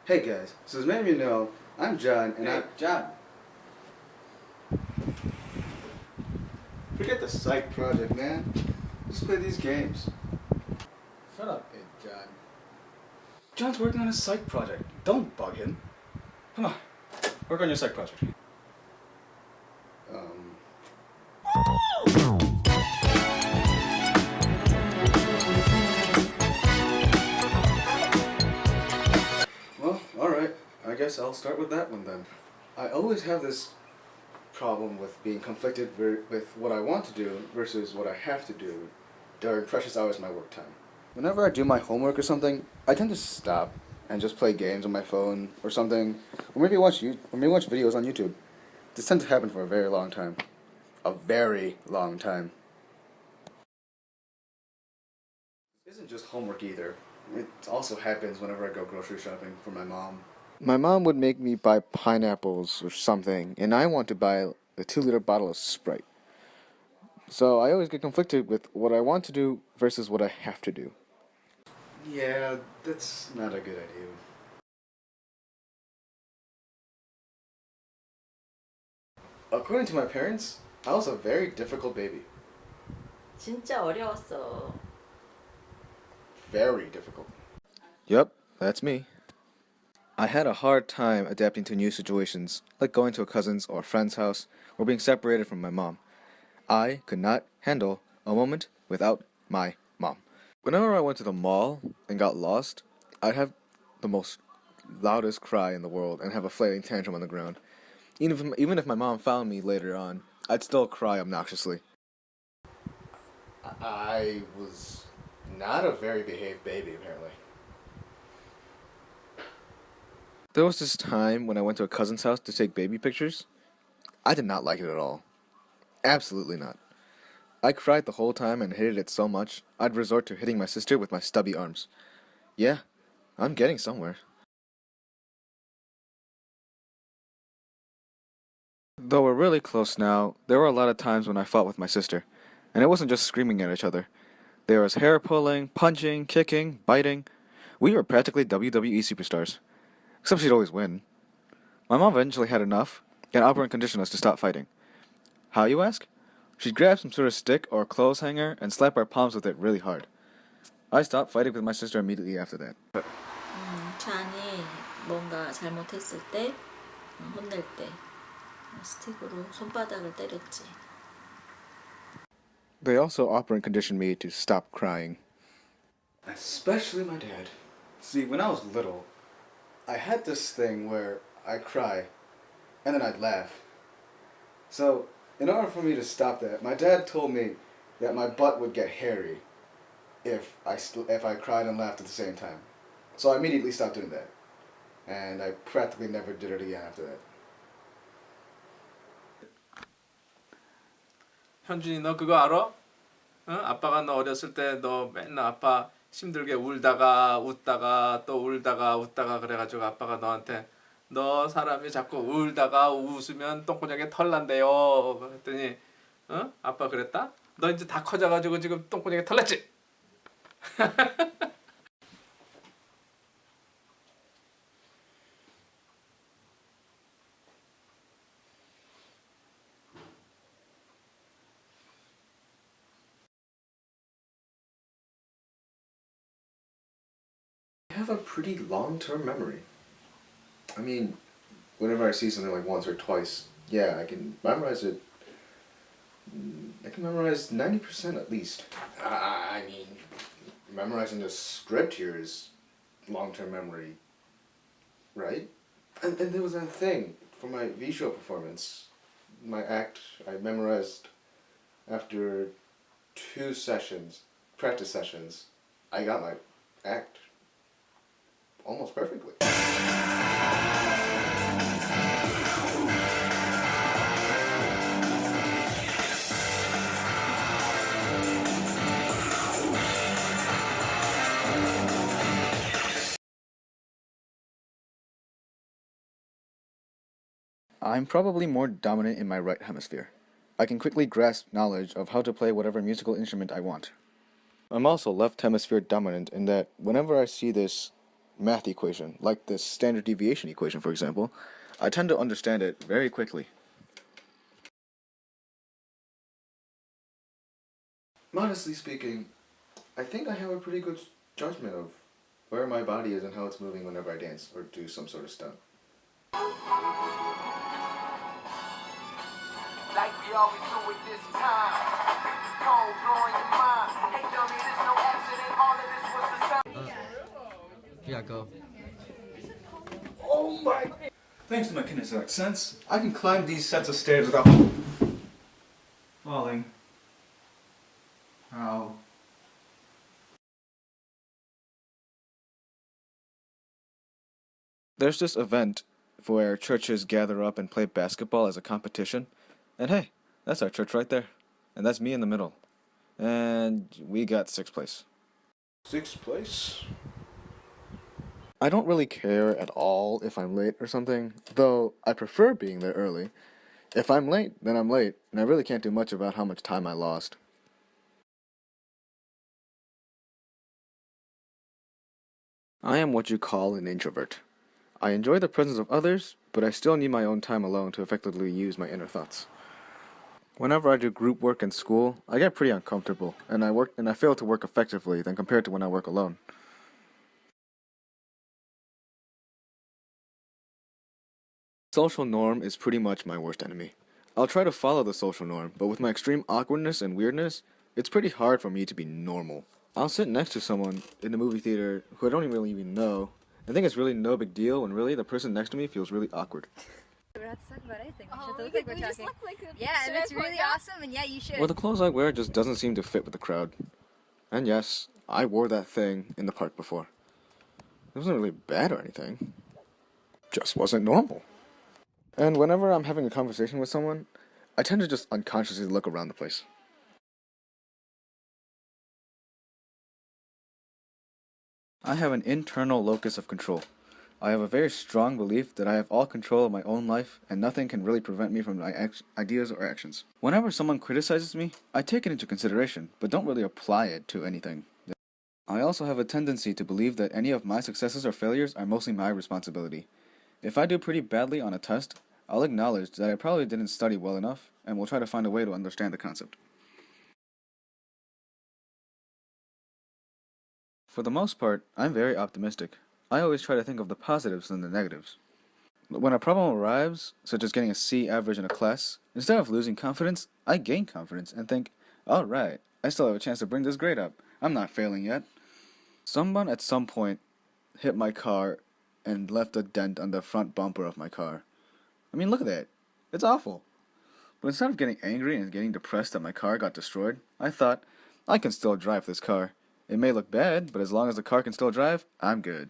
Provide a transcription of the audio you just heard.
Hey guys, so as many of you know, I'm John, and Hey, John. forget the Psych project, man. Just play these games. Shut up, kid, John. John's working on a Psych project. Don't bug him. Come on, work on your Psych project. Um. Well, alright. I guess I'll start with that one then. I always have this problem with being conflicted with what I want to do versus what I have to do during precious hours of my work time. Whenever I do my homework or something, I tend to stop and just play games on my phone or something, or maybe watch videos on YouTube. This tends to happen for a very long time. A very long time. It isn't just homework either. It also happens whenever I go grocery shopping for my mom. My mom would make me buy pineapples or something, and I want to buy a 2-liter bottle of Sprite. So I always get conflicted with what I want to do versus what I have to do. Yeah, that's not a good idea. According to my parents, I was a very difficult baby. 진짜 어려웠어. Very difficult. Yep, that's me. I had a hard time adapting to new situations, like going to a cousin's or friend's house, or being separated from my mom. I could not handle a moment without my mom. Whenever I went to the mall and got lost, I'd have the most loudest cry in the world and have a flailing tantrum on the ground. Even if my mom found me later on, I'd still cry obnoxiously. I was not a very behaved baby, apparently. There was this time when I went to a cousin's house to take baby pictures. I did not like it at all. Absolutely not. I cried the whole time and hated it so much, I'd resort to hitting my sister with my stubby arms. Yeah, I'm getting somewhere. Though we're really close now, there were a lot of times when I fought with my sister. And it wasn't just screaming at each other. There was hair pulling, punching, kicking, biting. We were practically WWE superstars. Except she'd always win. My mom eventually had enough and outright conditioned us to stop fighting. How, you ask? She'd grab some sort of stick or clothes hanger and slap our palms with it really hard. I stopped fighting with my sister immediately after that. 잔이 뭔가 잘못했을 때, 혼낼 때 스틱으로 손바닥을 때렸지. They also operant conditioned me to stop crying. Especially my dad. See, when I was little, I had this thing where I'd cry, and then I'd laugh. So, in order for me to stop that, my dad told me that my butt would get hairy if I cried and laughed at the same time. So I immediately stopped doing that. And I practically never did it again after that. 현준이 너 그거 알아? 아빠가 너 어렸을 때 너 맨날 아빠 힘들게 울다가 웃다가 또 울다가 웃다가 그래가지고 아빠가 너한테 너 사람이 자꾸 울다가 웃으면 똥구녕에 털 난대요. 그랬더니 아빠 그랬다? 너 이제 다 커져가지고 지금 똥구녕에 털 났지? I have a pretty long-term memory. I mean, whenever I see something like once or twice, yeah, I can memorize it. I can memorize 90% at least. I mean, memorizing the script here is long-term memory, right? And there was that thing for my visual performance. My act, I memorized after 2 sessions, practice sessions. I got my act almost perfectly. I'm probably more dominant in my right hemisphere. I can quickly grasp knowledge of how to play whatever musical instrument I want. I'm also left hemisphere dominant in that whenever I see this math equation, like the standard deviation equation, for example, I tend to understand it very quickly. Honestly speaking, I think I have a pretty good judgment of where my body is and how it's moving whenever I dance or do some sort of stunt. Like we always do at this time. Cold blowing your mind. Hey dummy, there's no accident. All of this was the sound. Yeah, go. Oh my! Thanks to my kinesthetic sense, I can climb these sets of stairs without falling. Ow. There's this event where churches gather up and play basketball as a competition. And hey, that's our church right there. And that's me in the middle. And we got 6th place. 6th place? I don't really care at all if I'm late or something, though I prefer being there early. If I'm late, then I'm late, and I really can't do much about how much time I lost. I am what you call an introvert. I enjoy the presence of others, but I still need my own time alone to effectively use my inner thoughts. Whenever I do group work in school, I get pretty uncomfortable, and I fail to work effectively than compared to when I work alone. Social norm is pretty much my worst enemy. I'll try to follow the social norm, but with my extreme awkwardness and weirdness, it's pretty hard for me to be normal. I'll sit next to someone in the movie theater who I don't really even know, and think it's really no big deal when really the person next to me feels really awkward. We don't have to talk about anything. Oh, We we should look like just we're look talking. like a Yeah, and it's really awesome, and yeah, you should. Well, the clothes I wear just doesn't seem to fit with the crowd. And yes, I wore that thing in the park before. It wasn't really bad or anything. Just wasn't normal. And whenever I'm having a conversation with someone, I tend to just unconsciously look around the place. I have an internal locus of control. I have a very strong belief that I have all control of my own life and nothing can really prevent me from my ideas or actions. Whenever someone criticizes me, I take it into consideration, but don't really apply it to anything. I also have a tendency to believe that any of my successes or failures are mostly my responsibility. If I do pretty badly on a test, I'll acknowledge that I probably didn't study well enough and will try to find a way to understand the concept. For the most part, I'm very optimistic. I always try to think of the positives and the negatives. But when a problem arrives, such as getting a C average in a class, instead of losing confidence, I gain confidence and think, alright, I still have a chance to bring this grade up. I'm not failing yet. Someone at some point hit my car and left a dent on the front bumper of my car. I mean, look at that. It's awful. But instead of getting angry and getting depressed that my car got destroyed, I thought, I can still drive this car. It may look bad, but as long as the car can still drive, I'm good.